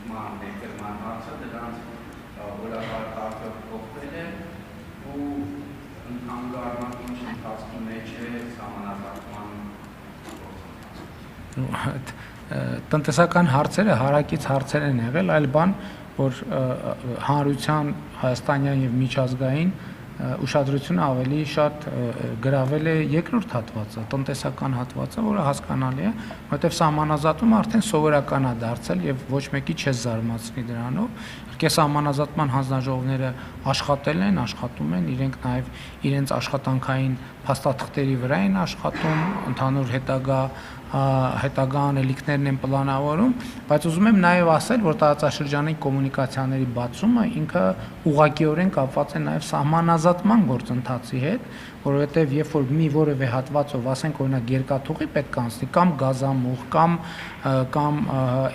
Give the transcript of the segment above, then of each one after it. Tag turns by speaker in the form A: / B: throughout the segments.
A: կրման, ներկրման հարցը դրանց օրակարգը փոխվել է ու ընդհանրապես ինչ ընթացքի մեջ է սահմանափակման
B: տնտեսական հարցերը հարակից հարցեր են եղել, այլ բան, որ հանրության հայաստանյան եւ միջազգային ուշադրությունը ավելի շատ գրավել է երկրորդ հատվածը, տնտեսական հատվածը, որը հասկանալի է, որովհետև սահմանազատումը արդեն սովորական է դարձել եւ ոչ մեկի չես զարմացնի դրանով։ Իհարկե սահմանազատման հանձնաժողովները աշխատել են, աշխատում են, իրենք նաեւ իրենց աշխատանքային փաստաթղթերի վրա են աշխատում, ընդհանուր հետագա անելիքներն են պլանավորում, բայց ուզում եմ նաև ասել, որ տարածաշրջանային կոմունիկացիաների բացումը ինքը ուղղակիորեն կապված է նաև սահմանազատման գործընթացի հետ, որովհետև երբ որ մի որևէ հատվածով, ասենք օրինակ երկաթուղի պետք է անցնի կամ գազամուղ կամ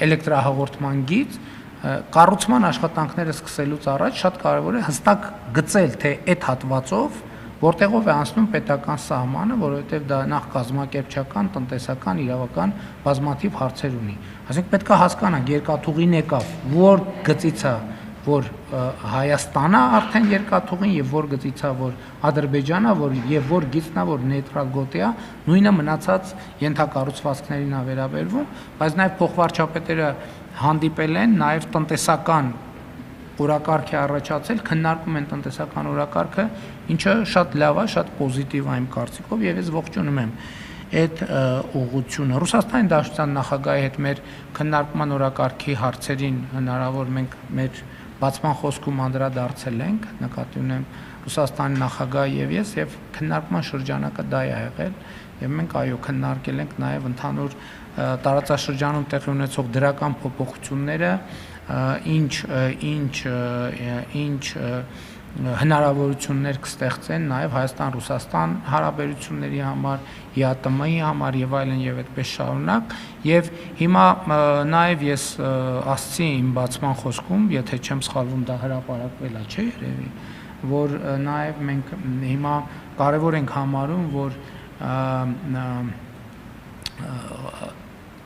B: էլեկտրահաղորդման գիծ, կառուցման աշխատանքները սկսելուց առաջ շատ կարևոր է հստակ գծել, թե այդ հատվածով որտեղով է անցնում պետական սահմանը, որովհետև դա նախ կազմակերպչական, տնտեսական, իրավական բազմաթիվ հարցեր ունի։ Այսինքն պետք է հասկանանք, երկաթուղին եկավ, որ գծից է, որ Հայաստանն է արդեն երկաթուղին եւ որ գծից է, որ Ադրբեջանն է, որ եւ որ գիծն է, որ նեյտրալ գոտի է, նույնը մնացած ենթակառուցվածքներին է վերաբերվում, բայց նաեւ փոխվարչապետերը հանդիպել են նաեւ տնտեսական օրակարգ է առաջացել, քննարկում են տնտեսական օրակարգը, ինչը շատ լավ է, շատ պոզիտիվ է իմ կարծիքով եւ ես ողջունում եմ այդ ուղղությունը։ Ռուսաստանի Դաշնության նախագահի հետ մեր քննարկման օրակարգի հարցերին հնարավոր մենք մեր բացման խոսքում անդրադարձել ենք, նկատի ունեմ Ռուսաստանի նախագահը եւ ես եւ քննարկման շրջանակը դա է եղել եւ մենք այո քննարկել ենք նաեւ ընդհանուր տարածաշրջանում տեղի ունեցող դրական փոփոխությունները, ինչ հնարավորություններ կստեղծեն նաև Հայաստան-Ռուսաստան հարաբերությունների համար, ԵԱՏՄ-ի համար եւ այլն եւ այդպես շարունակ եւ հիմա նաև ես ասացի իմ բացման խոսքում, եթե չեմ սխալվում դա հրապարակվել է, չէ՞ երևի, որ նաև մենք հիմա կարևոր ենք համարում, որ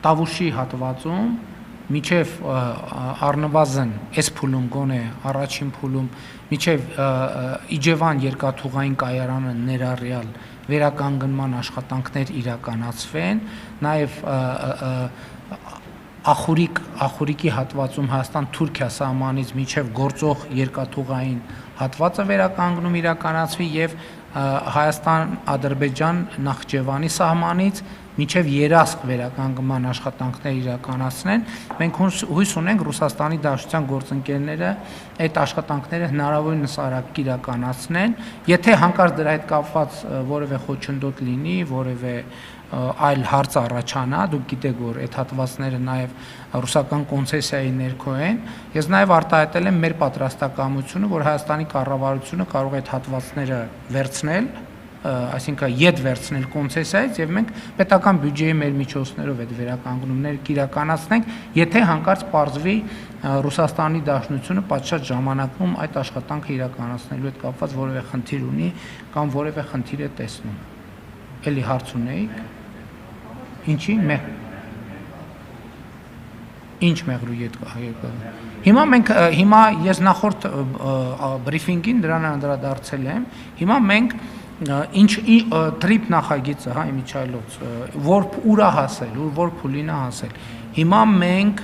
B: Տավուշի հատվածում միջև առնվազն այս փուլում գոնե առաջին փուլում միջև Իջևան երկաթուղային կայարանը ներառյալ վերականգնման աշխատանքներ իրականացվեն, նաև Ախուրիկի հատվածում Հայաստան-Թուրքիա սահմանից միջև գործող երկաթուղային հատվածը վերականգնում իրականացվի եւ Հայաստան-Ադրբեջան Նախճեվանի սահմանից միջև երասխ վերականգնման աշխատանքներ իրականացնեն, մենք հույս ունենք Ռուսաստանի Դաշնության գործընկերները այդ աշխատանքները հնարավորինս արագ իրականացնեն, եթե հանկարծ դրա հետ կապված որևէ խոչընդոտ լինի, որևէ այլ հարց առաջանա, դուք գիտեք, որ այդ հատվածները նաև ռուսական կոնցեսիայի ներքո են, ես նաև արտահայտել եմ մեր պատրաստակամությունը, որ Հայաստանի կառավարությունը կարող է այդ հատվածները վերցնել, այսինքն յետ վերցնել կոնցեսիայից եւ մենք պետական բյուջեի մեր միջոցներով այդ վերականգնումները կիրականացնենք, եթե հանկարծ պարզվի Ռուսաստանի Դաշնությունը պատշաճ ժամանակում այդ աշխատանքը իրականացնելու հետ կապված որևէ խնդիր ունի կամ որևէ խնդիր է տեսնում։ Էլի հարց ունեիք։ Ինչի՞ Ինչ մեղրու եկա։ Հիմա ես նախորդ բրիֆինգին դրան անդրադարձել եմ։ Հիմա մենք ինչ տրիպ նախագիծը, հա, Միչայլոց, որ ուր է հասել, որ փուլին է հասել։ Հիմա մենք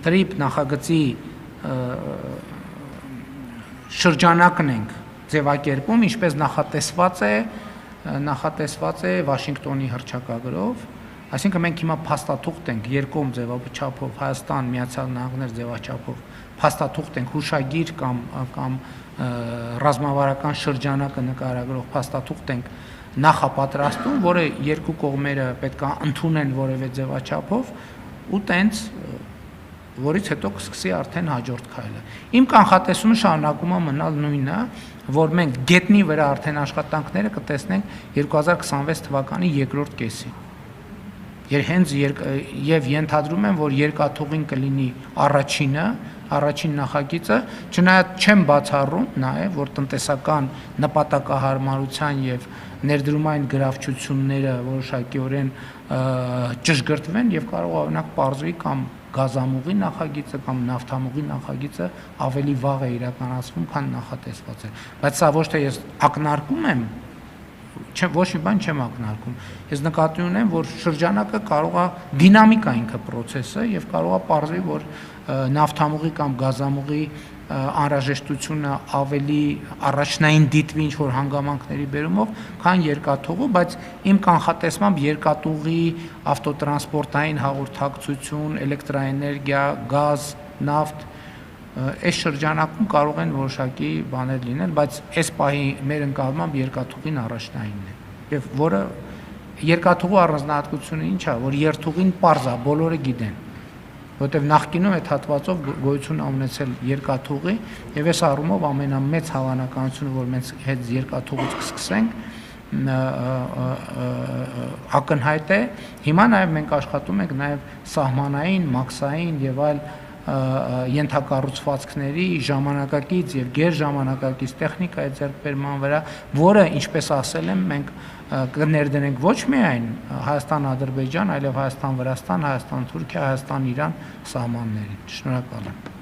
B: տրիպ նախագծի շրջանակն ենք ձևակերպում, ինչպես նախատեսված է Վաշինգտոնի հռչակագրով, այսինքն մենք հիմա փաստաթուղթ ենք երկկողմ ձևաչափով Հայաստան, Միացյալ Նահանգներ ձևաչափով փաստաթուղթ ենք հուշագիր կամ ռազմավարական շրջանակը նկարագրող փաստաթուղթ ենք նախապատրաստում, որը երկու կողմերը պետք է ընդունեն որևէ ձևաչափով ու տենց որից հետո կսկսի արդեն հաջորդ քայլը։ Իմ կանխատեսումը շարունակում է մնալ նույնը, որ մենք գետնի վրա արդեն աշխատանքները կտեսնենք 2026 թվականի երկրորդ կեսին։ Եվ ենթադրում եմ, որ երկաթուղին կլինի առաջինը առաջին նախագիծը, չնայած չեմ բացառում նաև, որ տնտեսական նպատակահարմարության եւ ներդրումային գրավչությունները որոշակիորեն ճշգրտվեն եւ կարող է օրինակ պարզվի կամ գազամուղի նախագիծը կամ նավթամուղի նախագիծը ավելի վաղ է իրականացվում, քան նախատեսված է։ Բայց սա ոչ թե ես ակնարկում եմ, ոչ մի բան չեմ ակնարկում։ Ես նկատի ունեմ, որ շրջանակը կարող է դինամիկա ինքը process-ը եւ կարող է պարզվի, որ նավթամուղի կամ գազամուղի անհրաժեշտությունը ավելի առաջնային դիտվի ինչ որ հանգամանքների բերումով, քան երկաթուղու, բայց իմ կանխատեսմամբ երկաթուղի, ավտոտրանսպորտային հաղորդակցություն, էլեկտրաէներգիա, գազ, նավթ այս շրջանակում կարող են որոշակի բաներ լինել, բայց այս պահի մեր ընկալմամբ երկաթուղին առաջնայինն է։ Եվ որը երկաթուղու առանձնահատկությունը ինչ է, որ երթուղին պարզ է, բոլորը գիտեն, որտեղ նախկինում այդ հատվածով գոյություն ունեցել երկաթուղի, եւ այս առումով ամենամեծ հավանականությունը, որ մենք հետ երկաթուղուց կսկսենք, ակնհայտ է։ Հիմա նաեւ մենք աշխատում ենք նաեւ սահմանային, մաքսային եւ այլ ենթակառուցվածքների ժամանակակից եւ գերժամանակակից տեխնիկայի ձեռքբերման վրա, որը, ինչպես ասել եմ, մենք կներդնենք ոչ միայն Հայաստան-Ադրբեջան, այլև Հայաստան-Վրաստան, Հայաստան-Թուրքիա, Հայաստան-Իրան սահմաններին։ Շնորհակալ եմ։